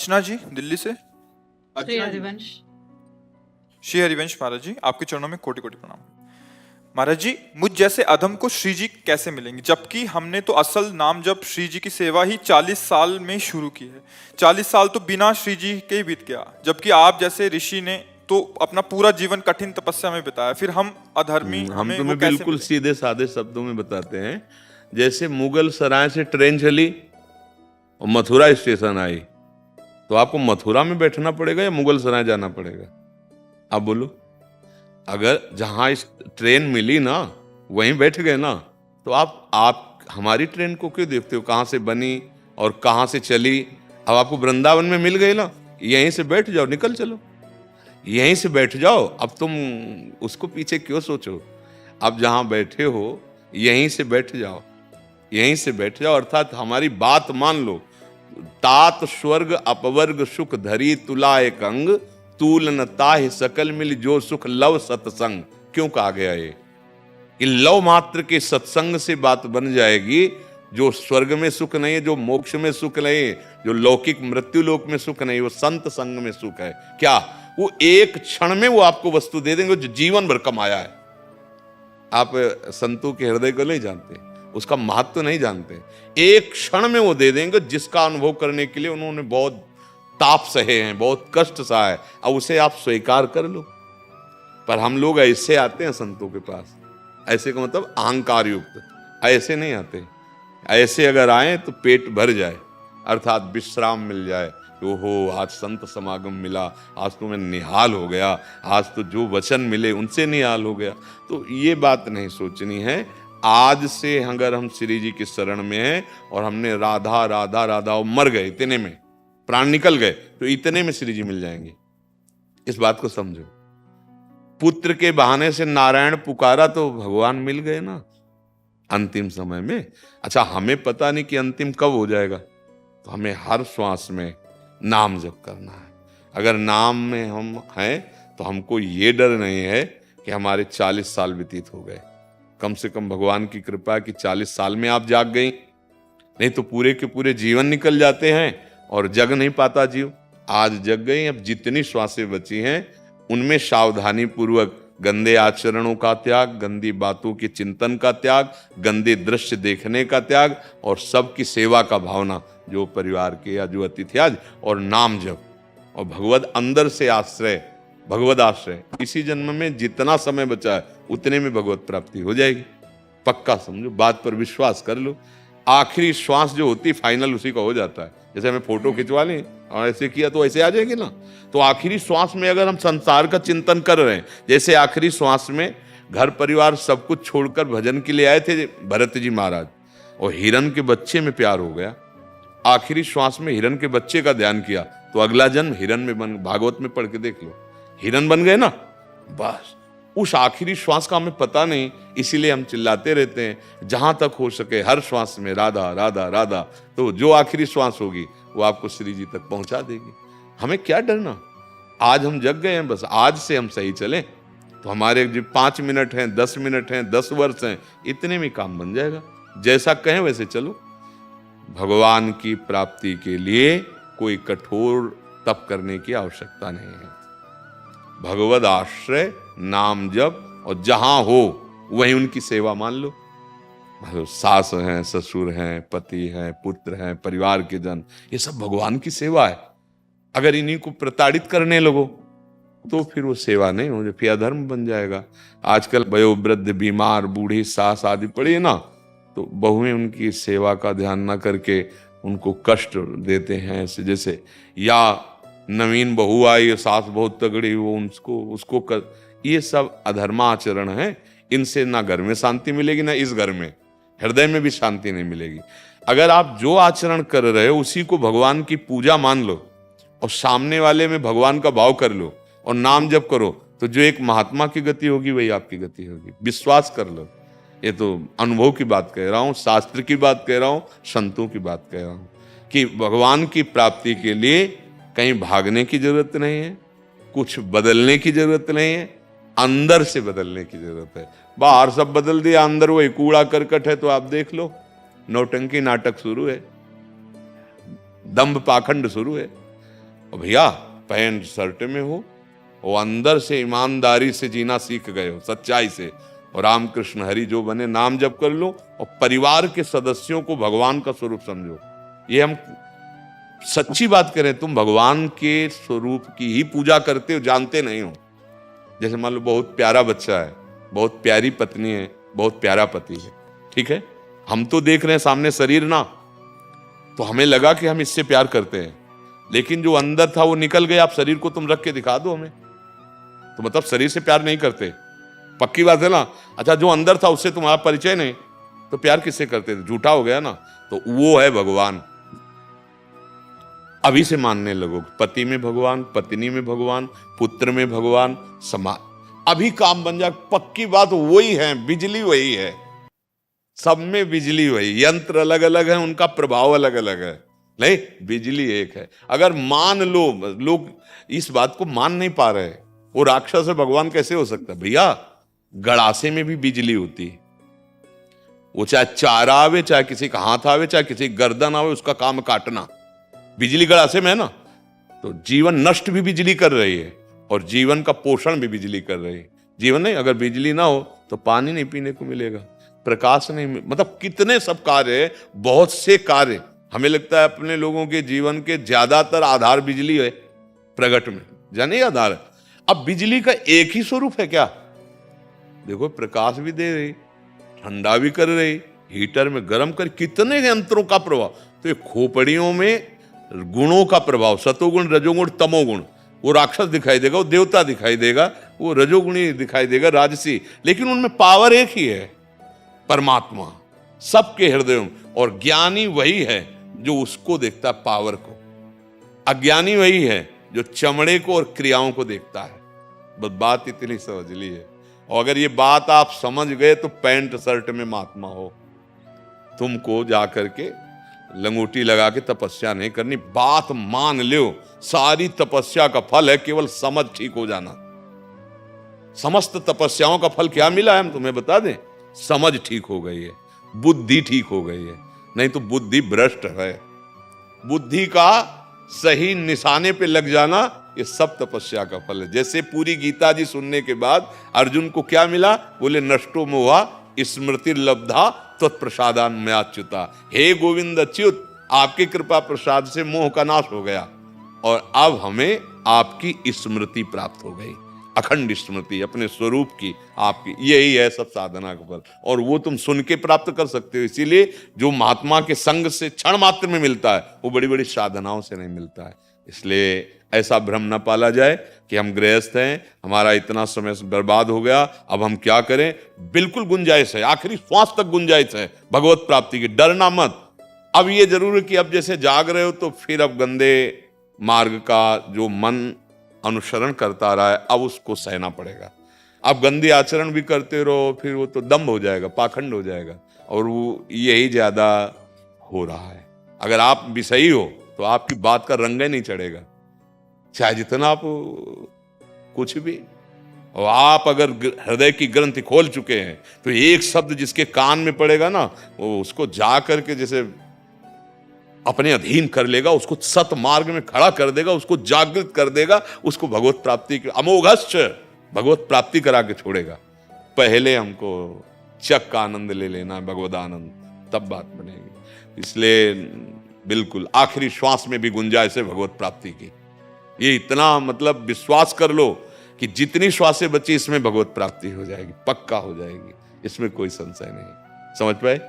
अर्चना जी दिल्ली से। श्री हरिवंश। श्री हरिवंश महाराज जी, आपके चरणों में कोटि कोटि प्रणाम। महाराज जी, मुझ जैसे अधम को श्री जी कैसे मिलेंगे, जबकि हमने तो असल नाम जब श्री जी की सेवा ही 40 साल में शुरू की है। 40 साल तो बिना श्री जी के ही बीत गया, जबकि आप जैसे ऋषि ने तो अपना पूरा जीवन कठिन तपस्या में बिताया, फिर हम अधर्मी हम तुम्हें बिल्कुल सीधे साधे शब्दों में बताते हैं। जैसे मुगल सराय से ट्रेन चली और मथुरा स्टेशन आई, तो आपको मथुरा में बैठना पड़ेगा या मुगल सराय जाना पड़ेगा? आप बोलो। अगर जहां इस ट्रेन मिली ना वहीं बैठ गए ना, तो आप हमारी ट्रेन को क्यों देखते हो, कहां से बनी और कहां से चली? अब आपको वृंदावन में मिल गई ना, यहीं से बैठ जाओ, निकल चलो, यहीं से बैठ जाओ। अब तुम उसको पीछे क्यों सोचो? अब जहां बैठे हो यहीं से बैठ जाओ, यहीं से बैठ जाओ। अर्थात हमारी बात मान लो। तात स्वर्ग अपवर्ग सुख धरी तुला एक अंग, तूल न ताहि सकल मिल जो सुख लव सत्संग। क्यों कहा गया ये लव मात्र के सत्संग से बात बन जाएगी। जो स्वर्ग में सुख नहीं है, जो मोक्ष में सुख नहीं है, जो लौकिक मृत्यु लोक में सुख नहीं, वो संत संग में सुख है। क्या वो एक क्षण में वो आपको वस्तु दे देंगे जो जीवन भर कमाया है? आप संतों के हृदय को नहीं जानते, उसका महत्व नहीं जानते। एक क्षण में वो दे देंगे जिसका अनुभव करने के लिए उन्होंने बहुत ताप सहे हैं, बहुत कष्ट सहा है। अब उसे आप स्वीकार कर लो। पर हम लोग ऐसे आते हैं संतों के पास, ऐसे का मतलब अहंकार युक्त, ऐसे नहीं आते। ऐसे अगर आए तो पेट भर जाए, अर्थात विश्राम मिल जाए। ओहो, आज संत समागम मिला, आज तो मैं निहाल हो गया, आज तो जो वचन मिले उनसे निहाल हो गया। तो ये बात नहीं सोचनी है। आज से अगर हम श्री जी की शरण में हैं और हमने राधा राधा राधा और मर गए, इतने में प्राण निकल गए, तो इतने में श्री जी मिल जाएंगे। इस बात को समझो। पुत्र के बहाने से नारायण पुकारा तो भगवान मिल गए ना अंतिम समय में। अच्छा, हमें पता नहीं कि अंतिम कब हो जाएगा, तो हमें हर श्वास में नाम जप करना है। अगर नाम में हम हैं तो हमको ये डर नहीं है कि हमारे 40 साल व्यतीत हो गए। कम से कम भगवान की कृपा कि 40 साल में आप जाग गई, नहीं तो पूरे के पूरे जीवन निकल जाते हैं और जग नहीं पाता जीव। आज जग गई, अब जितनी श्वासें बची हैं उनमें सावधानी पूर्वक गंदे आचरणों का त्याग, गंदी बातों के चिंतन का त्याग, गंदे दृश्य देखने का त्याग और सबकी सेवा का भावना, जो परिवार के या जो अतिथि आज, और नाम जप और भगवत अंदर से आश्रय, भगवत आश्रय। इसी जन्म में जितना समय बचा है उतने में भगवत प्राप्ति हो जाएगी। पक्का समझो, बात पर विश्वास कर लो। आखिरी श्वास जो होती फाइनल उसी का हो जाता है। जैसे हमें फोटो खिंचवा लें और ऐसे किया तो ऐसे आ जाएगी ना। तो आखिरी श्वास में अगर हम संसार का चिंतन कर रहे हैं, जैसे आखिरी श्वास में घर परिवार सब कुछ छोड़कर भजन के लिए आए थे भरत जी महाराज, और हिरण के बच्चे में प्यार हो गया, आखिरी श्वास में हिरण के बच्चे का ध्यान किया, तो अगला जन्म हिरण में बन, भागवत में पढ़ के देख लो, हिरण बन गए ना। बस उस आखिरी श्वास का हमें पता नहीं, इसीलिए हम चिल्लाते रहते हैं जहां तक हो सके हर श्वास में राधा राधा राधा। तो जो आखिरी श्वास होगी वो आपको श्री जी तक पहुंचा देगी। हमें क्या डरना? आज हम जग गए हैं, बस आज से हम सही चलें तो हमारे जो 5 मिनट हैं, 10 मिनट हैं, 10 वर्ष हैं, इतने में काम बन जाएगा। जैसा कहें वैसे चलो। भगवान की प्राप्ति के लिए कोई कठोर तप करने की आवश्यकता नहीं है। भगवद आश्रय, नाम जप, और जहां हो वहीं उनकी सेवा मान लो। मतलब सास हैं, ससुर हैं, पति हैं, पुत्र हैं, परिवार के जन, ये सब भगवान की सेवा है। अगर इन्हीं को प्रताड़ित करने लगो तो फिर वो सेवा नहीं हो, फिर अधर्म बन जाएगा। आजकल वयोवृद्ध, बीमार, बूढ़ी सास आदि पड़ी है ना, तो बहुएं उनकी सेवा का ध्यान ना करके उनको कष्ट देते हैं ऐसे। जैसे या नवीन बहू आई, सास बहुत तगड़ी, वो उसको कर, ये सब अधर्माचरण है। इनसे ना घर में शांति मिलेगी, ना इस घर में, हृदय में भी शांति नहीं मिलेगी। अगर आप जो आचरण कर रहे हो उसी को भगवान की पूजा मान लो और सामने वाले में भगवान का भाव कर लो और नाम जप करो, तो जो एक महात्मा की गति होगी वही आपकी गति होगी। विश्वास कर लो। ये तो अनुभव की बात कह रहा हूं, शास्त्र की बात कह रहा हूं, संतों की बात कह रहा हूं कि भगवान की प्राप्ति के लिए कहीं भागने की जरूरत नहीं है, कुछ बदलने की जरूरत नहीं है, अंदर से बदलने की जरूरत है। बाहर सब बदल दिया, अंदर वही कूड़ा करकट है। तो आप देख लो, नौटंकी नाटक शुरू है, दंभ पाखंड शुरू है। और भैया पैंट शर्ट में हो, वो अंदर से ईमानदारी से जीना सीख गए हो, सच्चाई से, और रामकृष्ण हरि जो बने, नाम जप कर लो और परिवार के सदस्यों को भगवान का स्वरूप समझो। ये हम सच्ची बात करें, तुम भगवान के स्वरूप की ही पूजा करते हो, जानते नहीं हो। जैसे मान लो बहुत प्यारा बच्चा है, बहुत प्यारी पत्नी है, बहुत प्यारा पति है, ठीक है, हम तो देख रहे हैं सामने शरीर ना, तो हमें लगा कि हम इससे प्यार करते हैं, लेकिन जो अंदर था वो निकल गया। आप शरीर को तुम रख के दिखा दो हमें, तो मतलब शरीर से प्यार नहीं करते, पक्की बात है ना। अच्छा, जो अंदर था उससे तुम्हारा परिचय नहीं, तो प्यार किससे करते थे? झूठा हो गया ना। तो वो है भगवान। अभी से मानने लगो, पति में भगवान, पत्नी में भगवान, पुत्र में भगवान, समाज, अभी काम बन जाए। पक्की बात वही है, बिजली वही है, सब में बिजली वही, यंत्र अलग अलग है, उनका प्रभाव अलग अलग है, नहीं, बिजली एक है। अगर मान लो, लोग इस बात को मान नहीं पा रहे, वो राक्षस है भगवान कैसे हो सकता है? भैया गड़ासे में भी बिजली होती है, वो चाहे चारा आवे, चाहे किसी का हाथ आवे, चाहे किसी गर्दन आवे, उसका काम काटना, बिजली गड़ासे में है ना। तो जीवन नष्ट भी बिजली कर रही है और जीवन का पोषण भी बिजली कर रही है। जीवन नहीं, अगर बिजली ना हो तो पानी नहीं पीने को मिलेगा, प्रकाश नहीं, मतलब कितने सब कार्य, बहुत से कार्य। हमें लगता है अपने लोगों के जीवन के ज्यादातर आधार बिजली है, प्रगट में जाने आधार है। अब बिजली का एक ही स्वरूप है क्या? देखो, प्रकाश भी दे रही, ठंडा भी कर रही, हीटर में गर्म कर, कितने यंत्रों का प्रभाव। तो ये खोपड़ियों में गुणों का प्रभाव, सतोगुण, रजोगुण, तमोगुण, वो राक्षस दिखाई देगा, वो देवता दिखाई देगा, वो रजोगुणी दिखाई देगा, राजसी, लेकिन उनमें पावर एक ही है, परमात्मा सबके हृदय में। और ज्ञानी वही है जो उसको देखता है, पावर को। अज्ञानी वही है जो चमड़े को और क्रियाओं को देखता है। बस बात इतनी समझ ली है, और अगर ये बात आप समझ गए तो पैंट शर्ट में महात्मा हो। तुमको जाकर के लंगोटी लगा के तपस्या नहीं करनी, बात मान लो, सारी तपस्या का फल है केवल समझ ठीक हो जाना। समस्त तपस्याओं का फल क्या मिला है, हम तुम्हें बता दें, समझ ठीक हो गई है, बुद्धि ठीक हो गई है, नहीं तो बुद्धि भ्रष्ट है। बुद्धि का सही निशाने पे लग जाना, ये सब तपस्या का फल है। जैसे पूरी गीता जी सुनने के बाद अर्जुन को क्या मिला, बोले नष्टो मोहा स्मृति लब्धा तत्प्रसादान मयाच्युता। हे गोविंद अच्युत, आपकी कृपा प्रसाद से मोह का नाश हो गया और अब हमें आपकी स्मृति प्राप्त हो गई, अखंड स्मृति अपने स्वरूप की आपकी। यही है सब साधना का फल, और वो तुम सुन के प्राप्त कर सकते हो। इसीलिए जो महात्मा के संग से क्षण मात्र में मिलता है, वो बड़ी बड़ी साधनाओं से नहीं मिलता है। इसलिए ऐसा भ्रम न पाला जाए कि हम गृहस्थ हैं, हमारा इतना समय बर्बाद हो गया, अब हम क्या करें। बिल्कुल गुंजाइश है, आखिरी श्वास तक गुंजाइश है भगवत प्राप्ति की, डरना मत। अब ये जरूर है कि अब जैसे जाग रहे हो तो फिर अब गंदे मार्ग का जो मन अनुसरण करता रहा है, अब उसको सहना पड़ेगा। अब गंदे आचरण भी करते रहो, फिर वो तो दम्भ हो जाएगा, पाखंड हो जाएगा, और वो यही ज्यादा हो रहा है। अगर आप विषयी हो तो आपकी बात का रंग ही नहीं चढ़ेगा, चाहे जितना आप कुछ भी। और आप अगर हृदय की ग्रंथि खोल चुके हैं तो एक शब्द जिसके कान में पड़ेगा ना, वो उसको जा करके जैसे अपने अधीन कर लेगा, उसको सत मार्ग में खड़ा कर देगा, उसको जागृत कर देगा, उसको भगवत प्राप्ति की अमोघश्च भगवत प्राप्ति करा के छोड़ेगा। पहले हमको चक का आनंद ले लेना है, भगवद आनंद, तब बात बनेगी। इसलिए बिल्कुल आखिरी श्वास में भी गुंजाइश है भगवत प्राप्ति की। ये इतना मतलब विश्वास कर लो कि जितनी श्वासें बची इसमें भगवत प्राप्ति हो जाएगी, पक्का हो जाएगी, इसमें कोई संशय नहीं। समझ पाए?